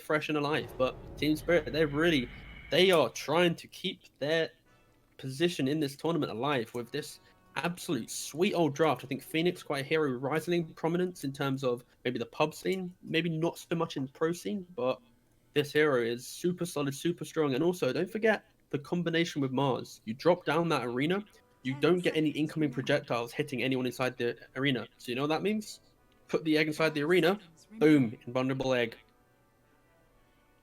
fresh and alive. But TeamSpirit, they are trying to keep their position in this tournament alive with this absolute sweet old draft. I think Phoenix quite a hero rising in prominence in terms of maybe the pub scene, maybe not so much in pro scene, but this hero is super solid, super strong. And also, don't forget the combination with Mars. You drop down that arena, you don't get any incoming projectiles hitting anyone inside the arena. So you know what that means? Put the egg inside the arena, boom, invulnerable egg.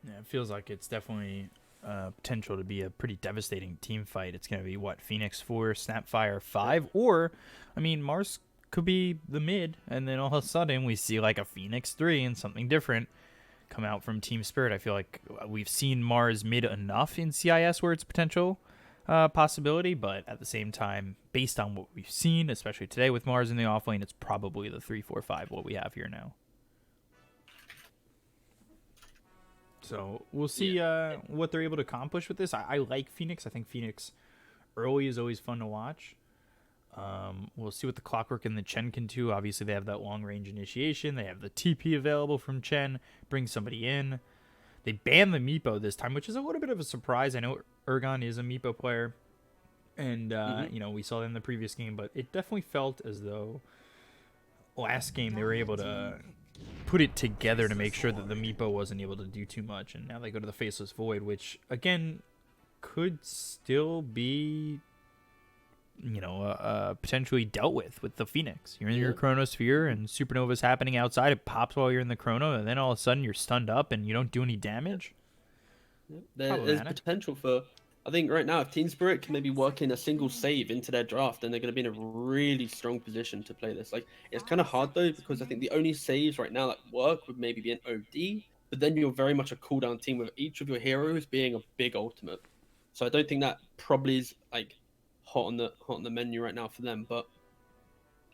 Yeah, it feels like it's definitely potential to be a pretty devastating team fight. It's going to be, what, Phoenix 4, Snapfire 5? Or, I mean, Mars could be the mid, and then all of a sudden we see like a Phoenix 3 and something different come out from TeamSpirit. I feel like we've seen Mars mid enough in CIS where it's potential possibility, but at the same time, based on what we've seen, especially today with Mars in the offlane, it's probably the 3-4-5 what we have here now. So we'll see what they're able to accomplish with this. I like Phoenix. I think Phoenix early is always fun to watch. We'll see what the Clockwork and the Chen can do. Obviously, they have that long-range initiation. They have the TP available from Chen. Bring somebody in. They banned the Meepo this time, which is a little bit of a surprise. I know Ergon is a Meepo player, and you know, we saw that in the previous game, but it definitely felt as though last game they were able to put it together to make sure that the Meepo wasn't able to do too much, and now they go to the Faceless Void, which again could still be, you know, potentially dealt with the Phoenix. You're in your Chronosphere and Supernova's happening outside. It pops while you're in the Chrono, and then all of a sudden you're stunned up and you don't do any damage. There's potential for, I think right now, if TeamSpirit can maybe work in a single save into their draft, then they're going to be in a really strong position to play this. Like, it's kind of hard though, because I think the only saves right now that work would maybe be an OD, but then you're very much a cooldown team with each of your heroes being a big ultimate. So I don't think that probably is like hot on the menu right now for them. But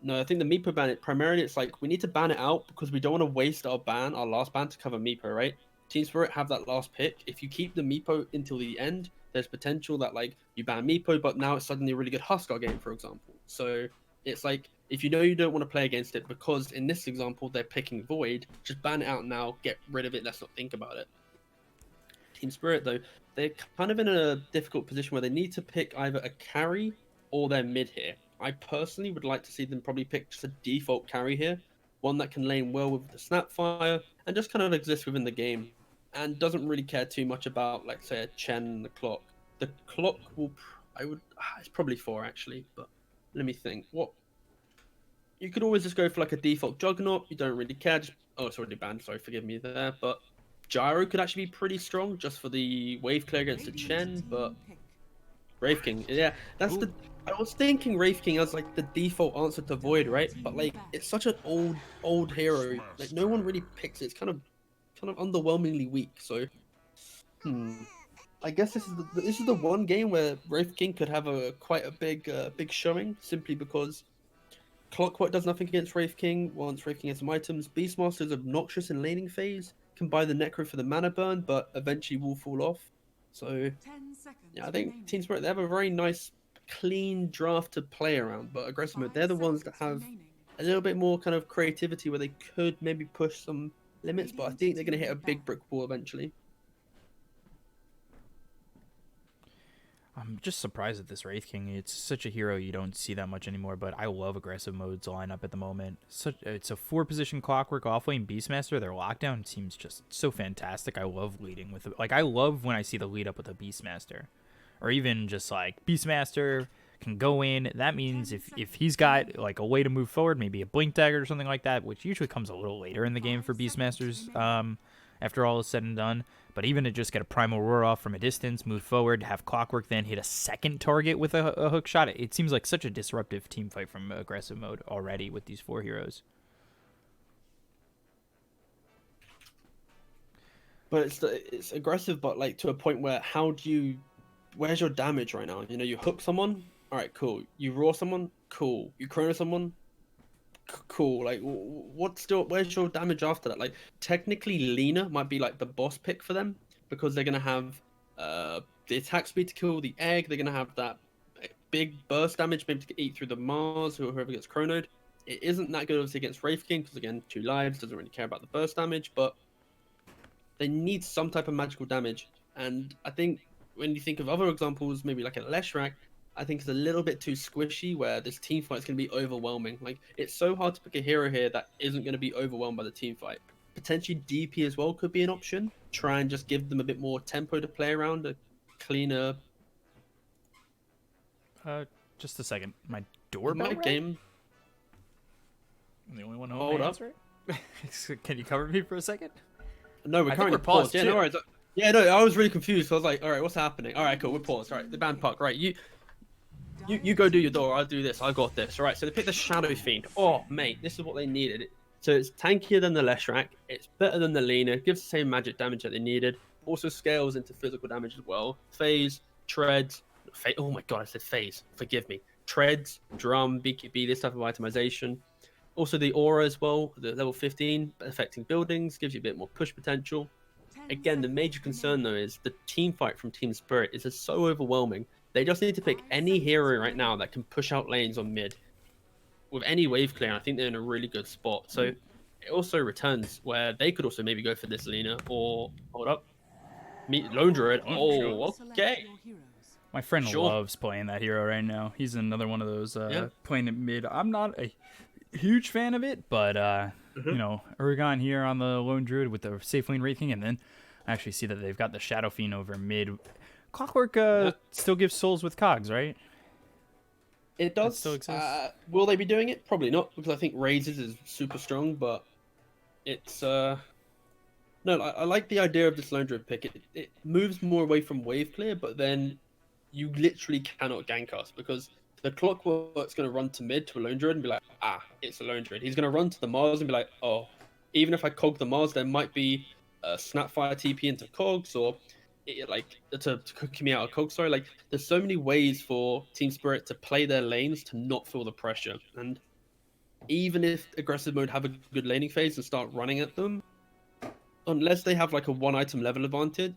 no, I think the Meepo ban, it primarily it's like we need to ban it out because we don't want to waste our last ban to cover Meepo, right? TeamSpirit have that last pick. If you keep the Meepo until the end, there's potential that like you ban Meepo, but now it's suddenly a really good Huskar game, for example. So it's like if you know you don't want to play against it because in this example they're picking Void, just ban it out now, get rid of it, let's not think about it. TeamSpirit though, they're kind of in a difficult position where they need to pick either a carry or their mid here. I personally would like to see them probably pick just a default carry here, one that can lane well with the Snapfire and just kind of exist within the game and doesn't really care too much about, like, say, a Chen and the clock. The clock will, it's probably 4 actually, but let me think. What you could always just go for like a default Juggernaut. You don't really care. Just, oh, it's already banned. Sorry, forgive me there. But Gyro could actually be pretty strong just for the wave clear against the Chen. But Wraith King, yeah, that's the. I was thinking Wraith King as like the default answer to Void, right? But like it's such an old hero. Like no one really picks it. It's kind of underwhelmingly weak. So, I guess this is the one game where Wraith King could have quite a big showing simply because Clockwork does nothing against Wraith King. Once Wraith King has some items, Beastmaster is obnoxious in laning phase. Can buy the Necro for the mana burn, but eventually will fall off. So yeah, I think TeamSpirit, they have a very nice, clean draft to play around. But Aggressive Mode, they're the ones that have a little bit more kind of creativity where they could maybe push some limits. But I think they're going to hit a big brick wall eventually. I'm just surprised at this Wraith King. It's such a hero you don't see that much anymore, but I love Aggressive Mode's lineup at the moment. It's a 4-position Clockwork offlane Beastmaster. Their lockdown seems just so fantastic. I love leading with it. Like, I love when I see the lead up with a Beastmaster. Or even just like Beastmaster can go in. That means if he's got like a way to move forward, maybe a Blink Dagger or something like that, which usually comes a little later in the game for Beastmasters, after all is said and done. But even to just get a Primal Roar off from a distance, move forward, have Clockwork then hit a second target with a hook shot, it seems like such a disruptive team fight from Aggressive Mode already with these 4 heroes. But it's aggressive, but like to a point where where's your damage right now? You know, you hook someone, all right, cool. You roar someone, cool. You chrono someone, cool. Like, where's your damage after that? Like, technically, Lina might be like the boss pick for them because they're gonna have the attack speed to kill the egg. They're gonna have that big burst damage, maybe to eat through the Mars or whoever gets chronoed. It isn't that good obviously against Wraith King because again, 2 lives, doesn't really care about the burst damage. But they need some type of magical damage. And I think when you think of other examples, maybe like a Leshrac, I think it's a little bit too squishy where this team fight is going to be overwhelming. Like, it's so hard to pick a hero here that isn't going to be overwhelmed by the team fight. Potentially DP as well could be an option. Try and just give them a bit more tempo to play around, a cleaner. Just a second. My Is doorbell my rang? game. I'm the only one home Hold to up. answer it? Can you cover me for a second? No, we're I think currently we're paused, Yeah, too. no worries. Yeah, no, I was really confused. So I was like, all right, what's happening? All right, cool, we're paused. All right, the band puck. Right, you go do your door. I'll do this. I got this. All right, so they picked the Shadow Fiend. Oh, mate, this is what they needed. So it's tankier than the Leshrac. It's better than the Lena. Gives the same magic damage that they needed. Also scales into physical damage as well. Phase, treads. Oh my god, I said phase. Forgive me. Treads, drum, BKB, this type of itemization. Also the aura as well, the level 15, affecting buildings, gives you a bit more push potential. Again, the major concern though is the team fight from TeaSpirit is just so overwhelming. They just need to pick any hero right now that can push out lanes on mid. With any wave clear, I think they're in a really good spot. So it also returns where they could also maybe go for this Lena or hold up. Meet Lone Druid. Oh, okay. My friend Sure. loves playing that hero right now. He's another one of those Yeah. playing it mid. I'm not a huge fan of it, but you know, Urgon here on the Lone Druid with the safe lane Wraith King, and then I actually see that they've got the Shadow Fiend over mid. Clockwork still gives souls with cogs, right? It That does. still exists. Will they be doing it? Probably not, because I think Raises is super strong, but it's no, I like the idea of this Lone Druid pick. It moves more away from wave clear, but then you literally cannot gank us because the Clockwork's going to run to mid to a Lone Druid and be like, ah, it's a Lone Druid. He's going to run to the Mars and be like, oh, even if I cog the Mars, there might be a Snapfire TP into cogs or like to cook me out of cogs. Sorry, like there's so many ways for TeaSpirit to play their lanes to not feel the pressure. And even if aggressive mode have a good laning phase and start running at them, unless they have like a one item advantage,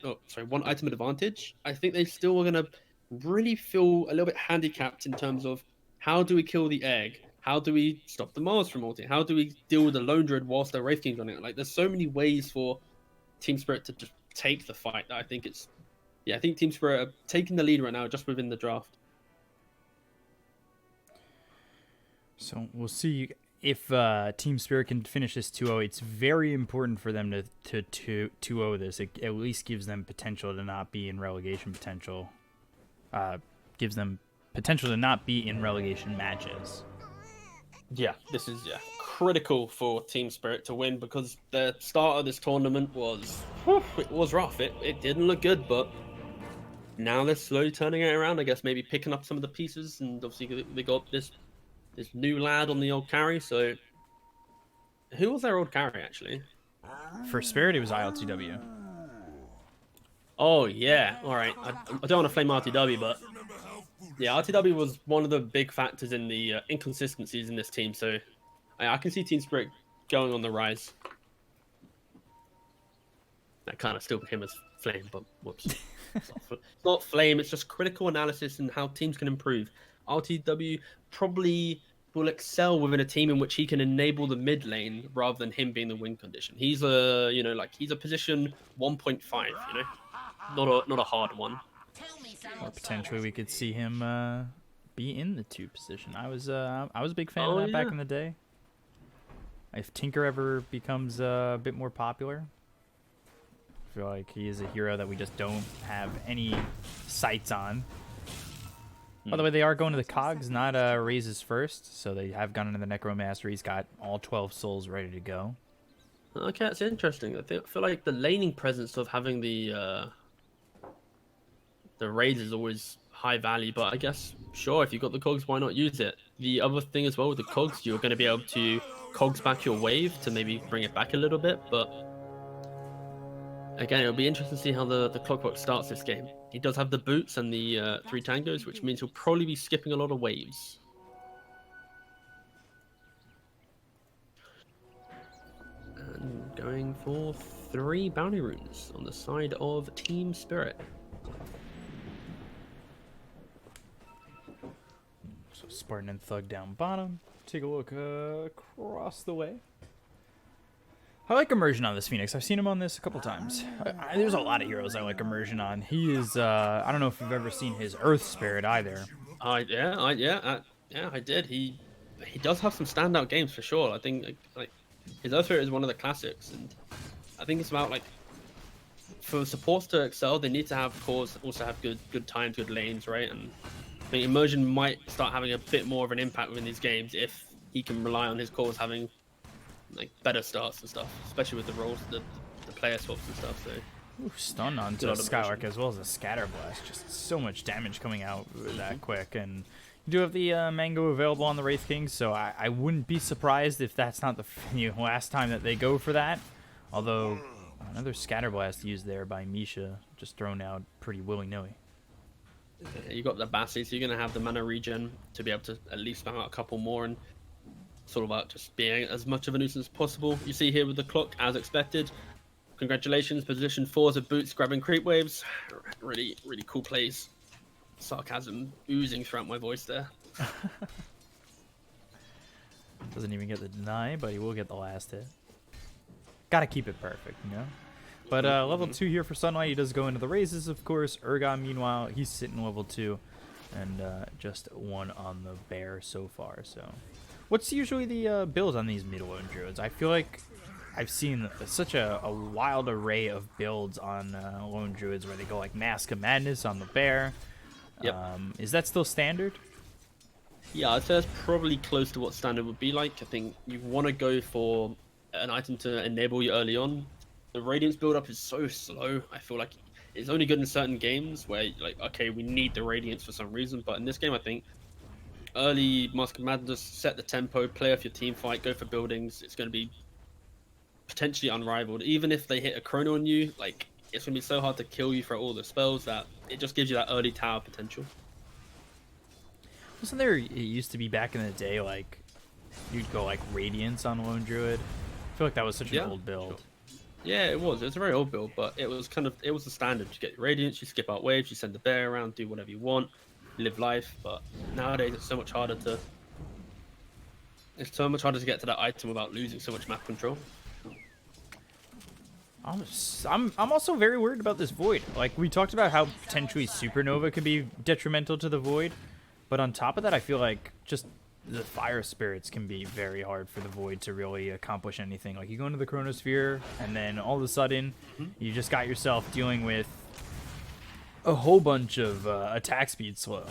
I think they still are gonna really feel a little bit handicapped in terms of how do we kill the egg? How do we stop the Mars from ulting? How do we deal with the Lone Druid whilst their Wraith King's running it? Like there's so many ways for TeaSpirit to just take the fight that I think I think TeaSpirit are taking the lead right now just within the draft. So we'll see if TeaSpirit can finish this 2-0. It's very important for them to 2-0 this. It at least gives them potential to not be in relegation potential. Gives them potential to not be in relegation matches. Yeah, this is critical for TeaSpirit to win because the start of this tournament was rough. It didn't look good, but now they're slowly turning it around. I guess maybe picking up some of the pieces, and obviously they got this new lad on the old carry. So who was their old carry actually? For Spirit, it was ILTW. Oh yeah, all right. I don't want to flame RTW, but yeah, RTW was one of the big factors in the inconsistencies in this team. So I can see TeaSpirit going on the rise. That kind of still became as flame, but whoops. It's not flame, it's just critical analysis and how teams can improve. RTW probably will excel within a team in which he can enable the mid lane rather than him being the win condition. He's he's a position 1.5, not a hard one. Or potentially we could see him be in the 2 position. I was a big fan of that back in the day. If Tinker ever becomes a bit more popular, I feel like he is a hero that we just don't have any sights on. By the way, they are going to the cogs, not raises first, so they have gone into the Necromancer. He's got all 12 souls ready to go. Okay, that's interesting. I feel like the laning presence of having the raids is always high value, but I guess sure, if you've got the cogs, why not use it? The other thing as well with the cogs, you're going to be able to cogs back your wave to maybe bring it back a little bit, but again, it'll be interesting to see how the Clockwork starts this game. He does have the boots and the 3 tangos, which means he'll probably be skipping a lot of waves. And going for 3 bounty runes on the side of TeaSpirit. So Spartan and Thug down bottom. Take a look across the way. I like immersion on this Phoenix. I've seen him on this a couple times. There's a lot of heroes I like immersion on. He is, I don't know if you've ever seen his Earth Spirit either. Yeah, I did. He does have some standout games for sure. I think like his Earth Spirit is one of the classics, and I think it's about like for supports to excel, they need to have cores that also have good times, good lanes, right? And I think immersion might start having a bit more of an impact within these games if he can rely on his cores having like better starts and stuff, especially with the roles, the player swaps and stuff. So Ooh, stun onto Skylark as well as a Scatter Blast. Just so much damage coming out that quick. And you do have the Mango available on the Wraith King, so I wouldn't be surprised if that's not the last time that they go for that. Although, another Scatter Blast used there by Misha, just thrown out pretty willy-nilly. You got the Bassi, so you're going to have the mana regen to be able to at least spam out a couple more, and it's all about just being as much of a nuisance as possible. You see here with the clock, as expected. Congratulations, position 4 of Boots grabbing creep waves. Really, really cool plays. Sarcasm oozing throughout my voice there. Doesn't even get the deny, but he will get the last hit. Gotta keep it perfect, you know? But level 2 here for Sunlight. He does go into the raises, of course. Urgon, meanwhile, he's sitting level 2. And just 1 on the bear so far, so... What's usually the build on these mid-lone druids? I feel like I've seen such a wild array of builds on lone druids where they go like Mask of Madness on the bear. Yep. Is that still standard? Yeah, I'd say that's probably close to what standard would be like. I think you want to go for an item to enable you early on. The Radiance build-up is so slow. I feel like it's only good in certain games where, like, okay, we need the Radiance for some reason. But in this game, I think early Mask of Madness, set the tempo, play off your team fight, go for buildings. It's going to be potentially unrivaled. Even if they hit a chrono on you, like, it's going to be so hard to kill you for all the spells that it just gives you that early tower potential. Wasn't there, it used to be back in the day, like, you'd go, like, Radiance on Lone Druid? I feel like that was such an old build. Sure. Yeah, it was. It was a very old build, but it was the standard. You get Radiance, you skip out waves, you send the bear around, do whatever you want, live life. But nowadays, it's so much harder to get to that item without losing so much map control. I'm also very worried about this Void. Like, we talked about how potentially Supernova could be detrimental to the Void, but on top of that, I feel like just the Fire Spirits can be very hard for the Void to really accomplish anything. Like, you go into the Chronosphere, and then all of a sudden, you just got yourself dealing with a whole bunch of attack speed slow.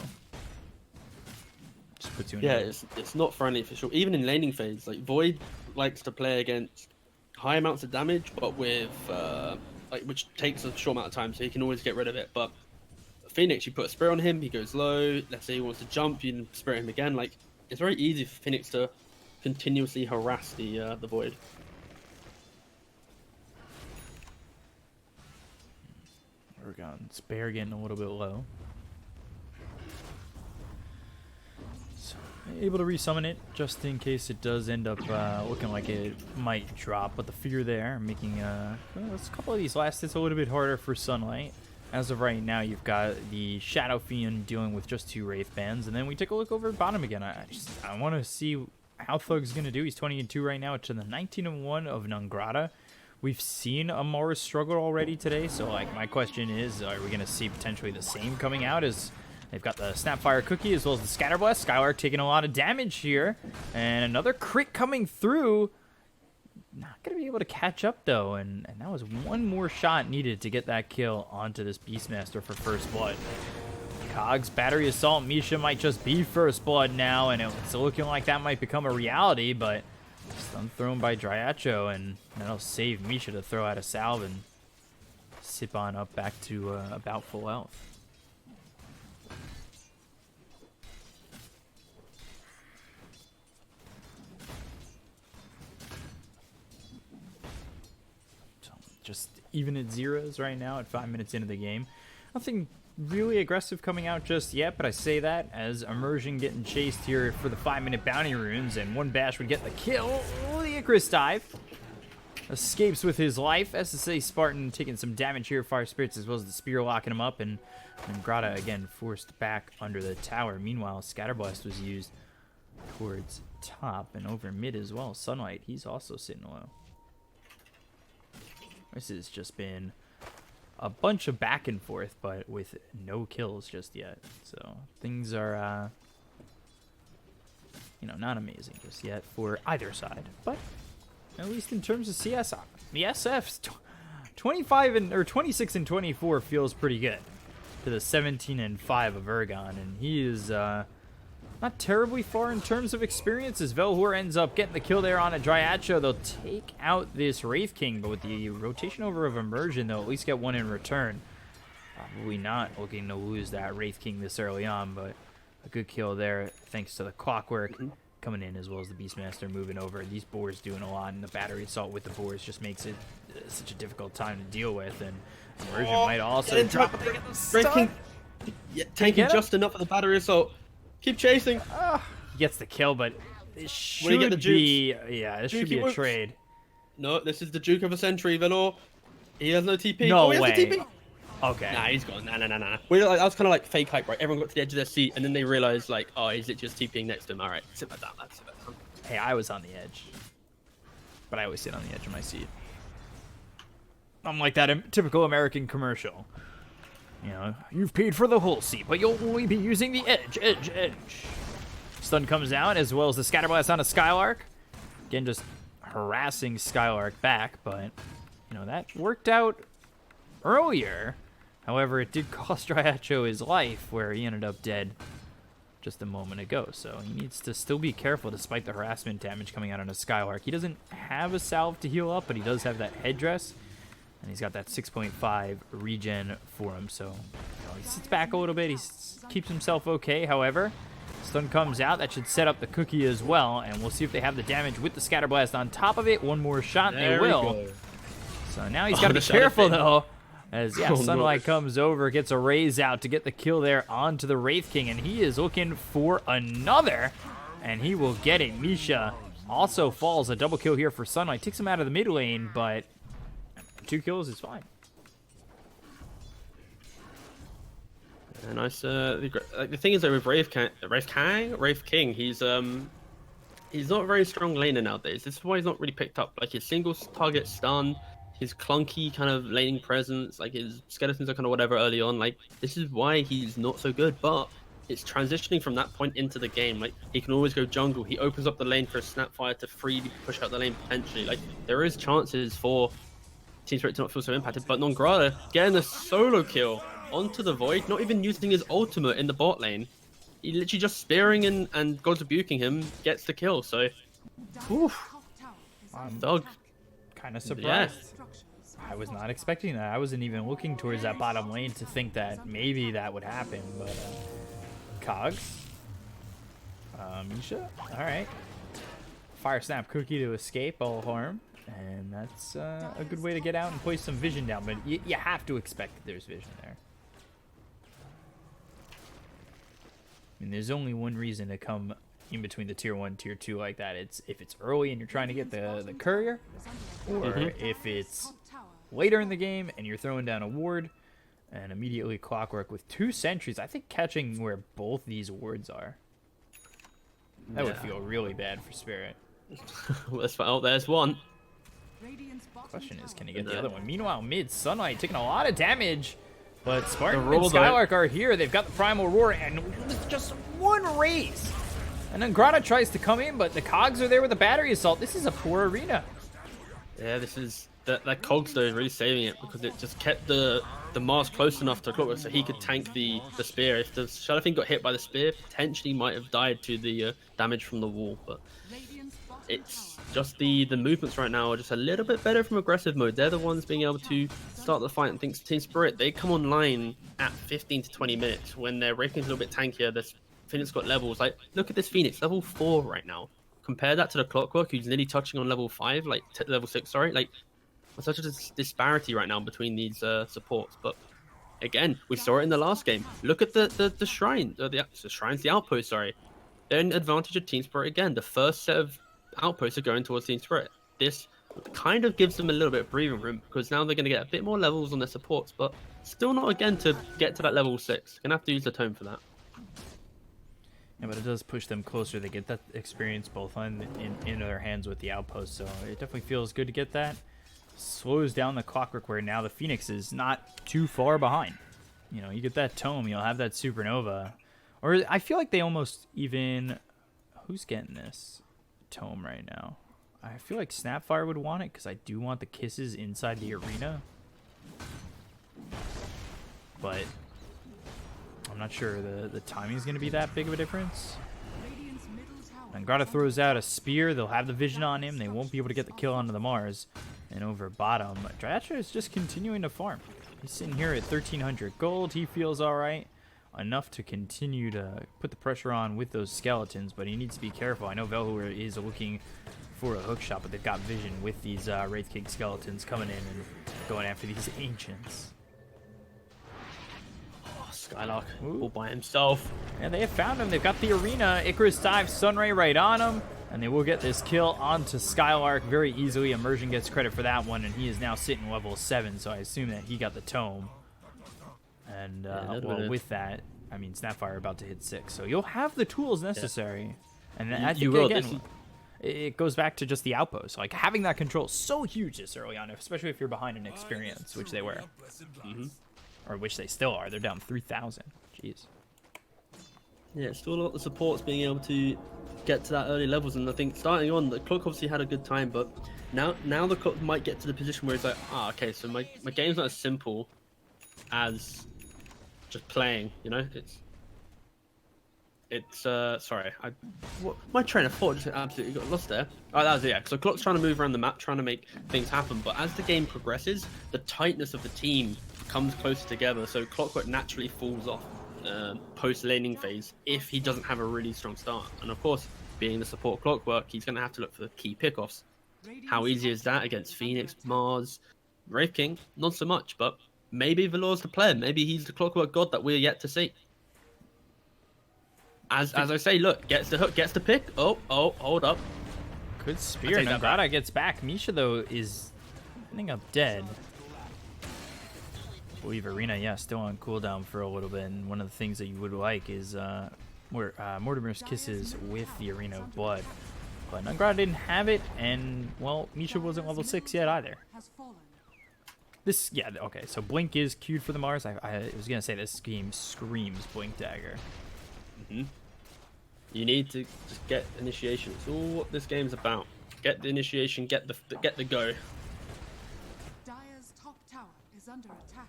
Just puts you in it's not friendly for sure. Even in laning phase, like, Void likes to play against high amounts of damage, but with which takes a short amount of time, so he can always get rid of it. But Phoenix, you put a Spirit on him, he goes low. Let's say he wants to jump, you can Spirit him again. Like, it's very easy for Phoenix to continuously harass the Void. Urgon's bear getting a little bit low. So, able to resummon it just in case it does end up looking like it might drop. But the fear there, making a couple of these last hits a little bit harder for Sunlight. As of right now, you've got the Shadow Fiend dealing with just 2 Wraith Bands, and then we take a look over at bottom again. I want to see how Thug's going to do. He's 20-2 right now to the 19-1 of Nungrata. We've seen Amaris struggle already today, so like my question is, are we going to see potentially the same coming out as they've got the Snapfire Cookie as well as the Scatterblast? Skylark taking a lot of damage here, and another crit coming through. Not going to be able to catch up, though, and that was one more shot needed to get that kill onto this Beastmaster for First Blood. Cogs, Battery Assault, Misha might just be First Blood now, and it's looking like that might become a reality, but stun thrown by Dryacho, and that'll save Misha to throw out a salve and sip on up back to about full health. Just even at zeros right now at 5 minutes into the game. Nothing really aggressive coming out just yet, but I say that as Immersion getting chased here for the 5-minute bounty runes, and one bash would get the kill. Oh, the Icarus dive. Escapes with his life. SSA Spartan taking some damage here. Fire Spirits as well as the Spear locking him up, and Grata again forced back under the tower. Meanwhile, Scatterblast was used towards top and over mid as well. Sunlight, he's also sitting low. This has just been a bunch of back and forth, but with no kills just yet. So things are, you know, not amazing just yet for either side. But at least in terms of CS, the SF's 26 and 24 feels pretty good to the 17 and 5 of Ergon, and he is not terribly far in terms of experience as Velhor ends up getting the kill there on a Dryacho. They'll take out this Wraith King, but with the rotation over of Immersion, they'll at least get one in return. Probably not looking to lose that Wraith King this early on, but a good kill there thanks to the Clockwork coming in, as well as the Beastmaster moving over. These boars doing a lot, and the battery assault with the boars just makes it such a difficult time to deal with, and Immersion might also drop it. Wraith King taking just enough of the battery assault. Keep chasing. He gets the kill, but it should be... Yeah, this should be a trade. No, this is the Duke of a Century, Velor. He has no TP. No he has way. the TP. Okay. Nah, he's gone. Nah. I was kind of like fake hype, right? Everyone got to the edge of their seat, and then they realized, like, oh, he's just TPing next to him. All right, sit back down, lad. Sit back down. Hey, I was on the edge. But I always sit on the edge of my seat. I'm like that typical American commercial. You know, you've paid for the whole seat, but you'll only be using the edge. Stun comes out, as well as the Scatterblast on a Skylark. Again, just harassing Skylark back, but, you know, that worked out earlier. However, it did cost Dryacho his life, where he ended up dead just a moment ago. So he needs to still be careful despite the harassment damage coming out on a Skylark. He doesn't have a salve to heal up, but he does have that headdress. And he's got that 6.5 regen for him, so you know, he sits back a little bit. He keeps himself okay. However, stun comes out. That should set up the cookie as well, and we'll see if they have the damage with the Scatterblast on top of it. One more shot, and they will. So now he's got to be careful, though, as Sunlight comes over, gets a raise out to get the kill there onto the Wraith King, and he is looking for another, and he will get it. Misha also falls. A double kill here for Sunlight. Takes him out of the mid lane, but 2 kills is fine. Yeah, nice. The thing is, though, with Wraith King, he's not a very strong laner nowadays. This is why he's not really picked up. Like, his single target stun, his clunky kind of laning presence, like his skeletons are kind of whatever early on. Like, this is why he's not so good. But it's transitioning from that point into the game. Like, he can always go jungle. He opens up the lane for a Snapfire to freely push out the lane potentially. Like, there is chances for TeaSpirit to not feel so impacted, but Nongrata getting a solo kill onto the Void, not even using his ultimate in the bot lane. He literally just spearing and God's rebuking him, gets the kill, so... Oof. Dog. Kind of surprised. Yeah. I was not expecting that. I wasn't even looking towards that bottom lane to think that maybe that would happen, but... Cogs. Misha. Alright. Fire Snap Cookie to escape all harm. And that's a good way to get out and place some vision down, but you have to expect that there's vision there. I mean, there's only one reason to come in between the tier 1, tier 2 like that. It's if it's early and you're trying to get the courier, or if it's later in the game and you're throwing down a ward and immediately Clockwork with 2 sentries. I think catching where both these wards are, that would feel really bad for Spirit. Well, there's one. Question is, can he get the other one? Meanwhile, mid, Sunlight taking a lot of damage, but Spartan and Skylark are here. They've got the Primal Roar, and with just one raise. And then Grata tries to come in, but the Cogs are there with the battery assault. This is a poor arena. Yeah, this is... That Cogs, though, is really saving it, because it just kept the Mars close enough to Clockwork so he could tank the spear. If the Shadow Fiend got hit by the spear, potentially might have died to the damage from the wall, but... It's just the movements right now are just a little bit better from aggressive mode. They're the ones being able to start the fight, and thanks to TeaSpirit, they come online at 15 to 20 minutes when their Raking's a little bit tankier. This Phoenix got levels. Like, look at this Phoenix, level 4 right now. Compare that to the Clockwork, who's nearly touching on level 5, like level 6, sorry. Like, there's such a disparity right now between these supports. But again, we saw it in the last game. Look at the shrine, the shrine's the outpost. Sorry, they're an advantage of TeaSpirit again. The first set of outposts are going towards TeaSpirit. This kind of gives them a little bit of breathing room, because now they're going to get a bit more levels on their supports, but still not again to get to that level 6. Gonna have to use the tome for that. Yeah, but it does push them closer. They get that experience both in their hands with the outpost, so it definitely feels good to get that. slows down the clockwork where now the Phoenix is not too far behind. You know, you get that tome, you'll have that supernova. Or I feel like they almost even... Who's getting this tome right now? I feel like Snapfire would want it because I do want the kisses inside the arena. But I'm not sure the timing is going to be that big of a difference. Nangrata throws out a spear. They'll have the vision on him. They won't be able to get the kill onto the Mars. And over bottom, Dryatra is just continuing to farm. He's sitting here at 1,300 gold. He feels all right. Enough to continue to put the pressure on with those skeletons, but he needs to be careful. I know Velhur is looking for a hook shot, but they've got vision with these Wraith King skeletons coming in and going after these ancients. Skylark all by himself. And they have found him. They've got the arena. Icarus dives Sunray right on him. And they will get this kill onto Skylark very easily. Immersion gets credit for that one. And he is now sitting level 7. So I assume that he got the tome. And well, with that, I mean, Snapfire about to hit 6. So you'll have the tools necessary. Yeah. And I think, again, it goes back to just the outpost. Like, having that control is so huge this early on, especially if you're behind in experience, which they were. Or which they still are. They're down 3,000. Jeez. Yeah, still a lot of the supports being able to get to that early levels, and I think starting on, the clock obviously had a good time, but now the clock might get to the position where it's like, okay, so my game's not as simple as just playing, you know? It's sorry, my train of thought just absolutely got lost there. Oh, that was it, yeah. So clock's trying to move around the map, trying to make things happen, but as the game progresses, the tightness of the team comes closer together, so Clockwork naturally falls off post laning phase if he doesn't have a really strong start. And of course, being the support Clockwork, he's going to have to look for the key pickoffs. How easy is that against Phoenix, Mars, Wraith King? Not so much, but maybe Valor's the player. Maybe he's the Clockwork god that we're yet to see. As I say, look, gets the hook, gets the pick. Oh, hold up. Good spear. Nangrata gets back. Misha, though, is, I think, up dead. I believe Arena, yeah, still on cooldown for a little bit. And one of the things that you would like is Mortimer's kisses with the Arena of Blood. But Nangrata didn't have it, and, well, Misha wasn't level 6 yet either. This, yeah, okay, so Blink is queued for the Mars. I was going to say this game screams Blink Dagger. You need to just get initiation. It's all what this game's about. Get the initiation, get the go. Dire's top tower is under attack.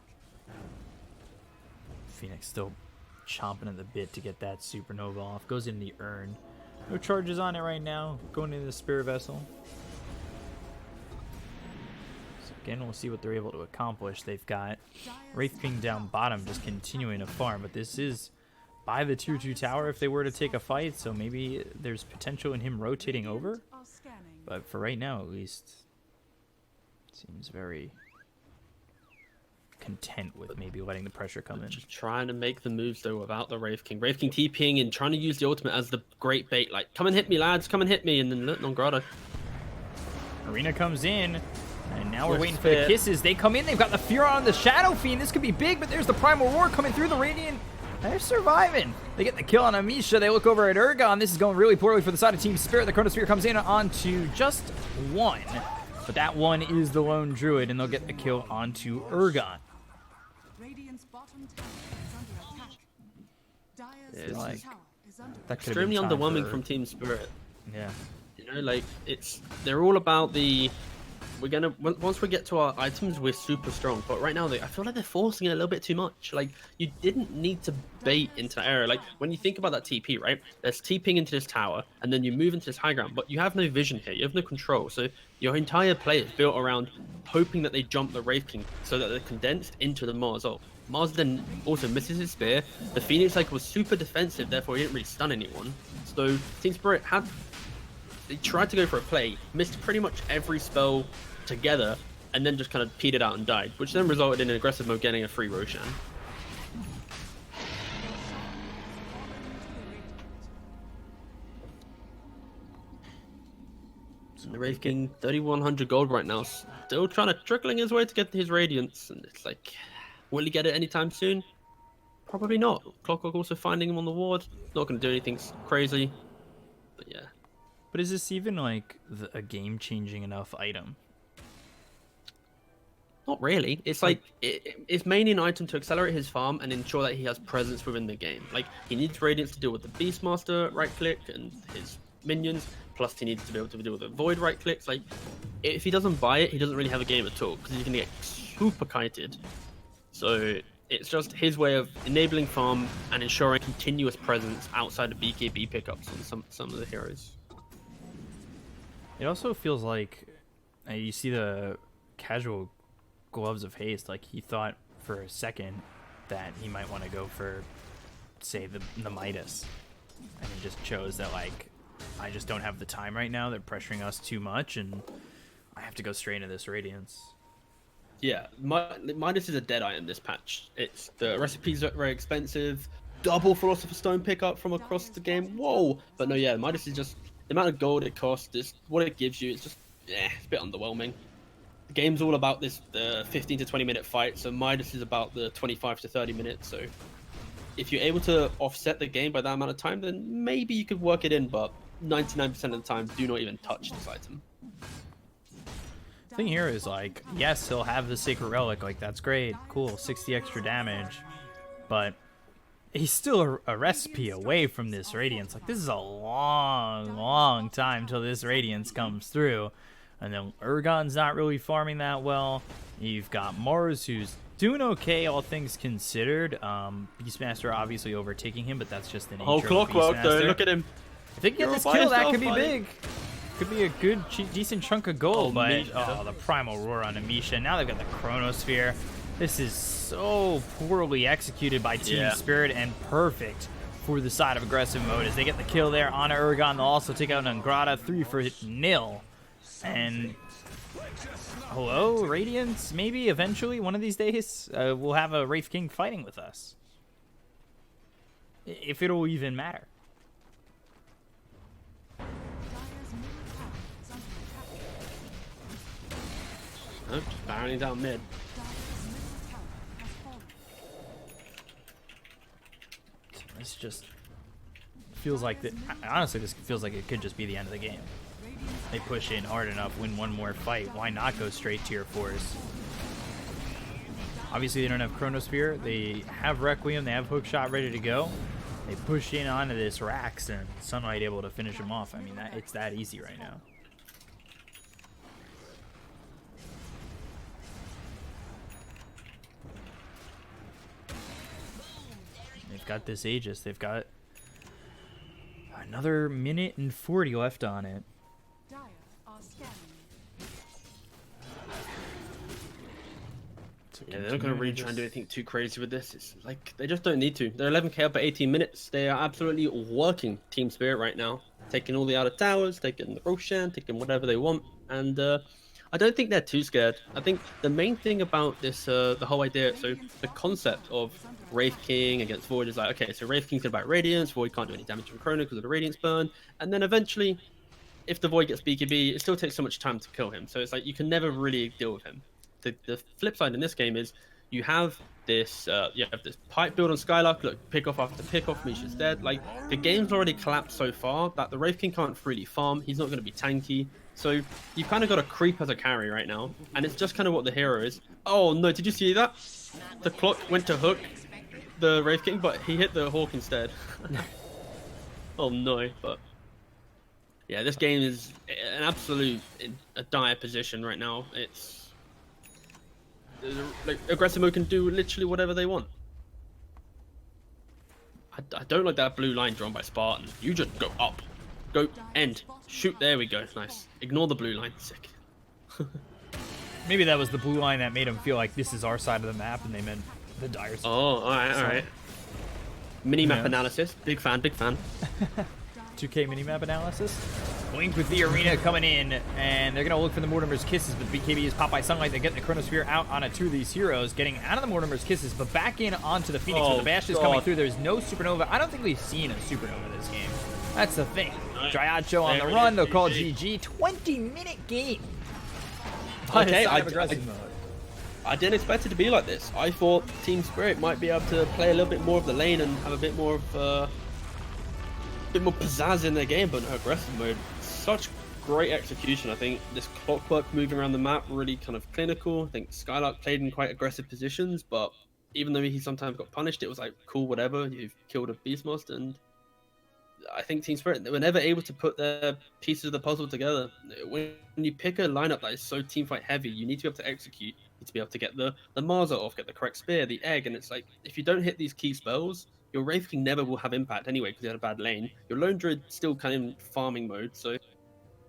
Phoenix still chomping at the bit to get that supernova off. Goes in the urn. No charges on it right now. Going into the Spirit Vessel. So again, we'll see what they're able to accomplish. They've got Wraith King down bottom just continuing to farm, but this is by the tier 2 tower if they were to take a fight, so maybe there's potential in him rotating over. But for right now, at least, seems very content with maybe letting the pressure come in. Just trying to make the moves though without the Wraith King. Wraith King TPing and trying to use the ultimate as the great bait, like, come and hit me lads, come and hit me, and then look, Nangrata. Arena comes in, and now we're waiting for the kisses. They come in, they've got the Fear on the Shadow Fiend. This could be big, but there's the Primal Roar coming through the Radiant. They're surviving. They get the kill on Amisha. They look over at Urgon. This is going really poorly for the side of TeamSpirit. The Chronosphere comes in onto just one. But that one is the lone druid, and they'll get the kill onto Urgon. Radiant's bottom tower is under attack. It's like, that extremely underwhelming from TeamSpirit. Yeah. You know, like, they're all about the... once we get to our items, we're super strong, but right now I feel like they're forcing it a little bit too much. Like, you didn't need to bait into that area. Like, when you think about that TP, right, there's TPing into this tower and then you move into this high ground, but you have no vision here, you have no control, so your entire play is built around hoping that they jump the Wraith King so that they're condensed into the Mars. Mars then also misses his spear. The Phoenix cycle was super defensive, therefore he didn't really stun anyone. So TeamSpirit they tried to go for a play, missed pretty much every spell together, and then just kind of petered out and died, which then resulted in an aggressive mode getting a free Roshan. The Wraith King, 3,100 gold right now, still trying to trickling his way to get his Radiance, and it's like, will he get it anytime soon? Probably not. Clockwork also finding him on the ward, not going to do anything crazy, but yeah. But is this even like a game-changing enough item? Not really. It's like it's mainly an item to accelerate his farm and ensure that he has presence within the game. Like he needs Radiance to deal with the Beastmaster right click and his minions. Plus he needs to be able to deal with the Void right clicks. Like if he doesn't buy it, he doesn't really have a game at all because he's gonna get super kited. So it's just his way of enabling farm and ensuring continuous presence outside of BKB pickups on some of the heroes. It also feels like you see the casual gloves of haste. Like he thought for a second that he might want to go for, say, the Midas, and he just chose that, like, I just don't have the time right now. They're pressuring us too much, and I have to go straight into this Radiance. Yeah, Midas is a dead item this patch. It's the recipes are very expensive. Double Philosopher's Stone pickup from across the game. Whoa! But no, yeah, Midas is just the amount of gold it costs. Is what it gives you. It's just it's a bit underwhelming. The game's all about this 15 to 20 minute fight, so Midas is about the 25 to 30 minutes. So if you're able to offset the game by that amount of time, then maybe you could work it in. But 99% of the time, do not even touch this item. Thing here is, like, yes, he'll have the Sacred Relic, like, that's great, cool, 60 extra damage, but he's still a recipe away from this Radiance. Like, this is a long time till this Radiance comes through, and then Urgon's not really farming that well. You've got Mars, who's doing okay, all things considered. Beastmaster obviously overtaking him, but that's just the nature of Clockwork, though, look at him. If they can get this kill, that could be big. Could be a good, decent chunk of gold, but the Primal Roar on Amisha. Now they've got the Chronosphere. This is so poorly executed by TSpirit and perfect for the side of aggressive mode as they get the kill there on Urgon. They'll also take out Nangrata 3-0. And hello, Radiance, maybe eventually one of these days we'll have a Wraith King fighting with us. If it'll even matter. Oh, just barreling down mid. This just feels like that. Honestly, this feels like it could just be the end of the game. They push in hard enough, win one more fight. Why not go straight tier 4s? Obviously, they don't have Chronosphere. They have Requiem. They have Hookshot ready to go. They push in onto this Rax, and Sunlight able to finish him off. I mean, it's that easy right now. They've got this Aegis. They've got another minute and 40 left on it. Yeah, they're not going to really try and do anything too crazy with this. It's like, they just don't need to. They're 11k up at 18 minutes. They are absolutely working TeamSpirit right now. Taking all the outer towers, taking the Roshan, taking whatever they want. And I don't think they're too scared. I think the main thing about this, the whole idea, so the concept of Wraith King against Void is like, okay, so Wraith King's gonna buy Radiance, Void can't do any damage from Chrono because of the Radiance burn, and then eventually, if the Void gets BKB, it still takes so much time to kill him, so it's like, you can never really deal with him. The flip side in this game is, you have this pipe build on Skylark, look, pick off after pick off, Misha's dead, like, the game's already collapsed so far that the Wraith King can't freely farm, he's not gonna be tanky, so you kind of got to creep as a carry right now, and it's just kind of what the hero is. Oh no, did you see that? The clock went to hook the Wraith King, but he hit the Hawk instead. Oh no, but yeah, this game is an absolute a dire position right now. It's like aggressive mode can do literally whatever they want. I don't like that blue line drawn by Spartan. You just go up, go end, shoot. There we go. Nice. Ignore the blue line. Sick. Maybe that was the blue line that made them feel like this is our side of the map, and they meant the dire side. Oh, all right. Minimap analysis. Big fan. 2K minimap analysis. Blink with the arena coming in, and they're going to look for the Mortimer's Kisses, but BKB is popped by Sunlight. They get the Chronosphere out on two of these heroes, getting out of the Mortimer's Kisses, but back in onto the Phoenix where the Bash is coming through. There's no Supernova. I don't think we've seen a Supernova this game. That's the thing. Dryacho on the run. They'll call GG. 20-minute game. Okay, I didn't expect it to be like this. I thought TeamSpirit might be able to play a little bit more of the lane and have a bit more of pizzazz in their game, but no, aggressive mode. Such great execution. I think this clockwork moving around the map really kind of clinical. I think Skylark played in quite aggressive positions, but even though he sometimes got punished, it was like, cool, whatever. You've killed a Beastmaster, and I think TeaSpirit, they were never able to put their pieces of the puzzle together. When you pick a lineup that is so teamfight heavy, you need to be able to execute. You need to be able to get the Marza off, get the correct spear, the egg, and it's like, if you don't hit these key spells, your Wraith King never will have impact anyway because you had a bad lane. Your Lone Druid still kind of in farming mode, so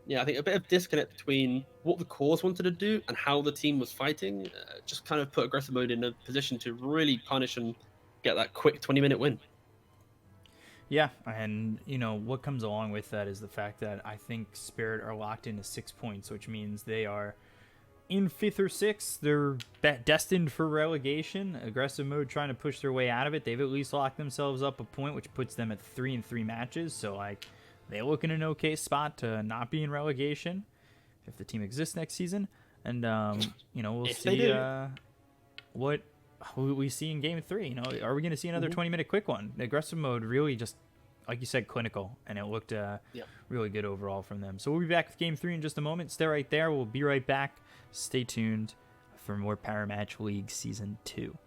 yeah, I think a bit of disconnect between what the cause wanted to do and how the team was fighting just kind of put aggressive mode in a position to really punish and get that quick 20-minute win. Yeah, and what comes along with that is the fact that I think Spirit are locked into 6 points, which means they are in 5th or 6th. They're destined for relegation. Aggressive mode trying to push their way out of it. They've at least locked themselves up a point, which puts them at 3-3 matches. So like, they look in an okay spot to not be in relegation if the team exists next season. And we'll see what we see in game 3. Are we going to see another 20-minute quick one? The aggressive mode really just, like you said, clinical, and it looked really good overall from them. So we'll be back with game 3 in just a moment. Stay right there. We'll be right back. Stay tuned for more Parimatch League Season 2.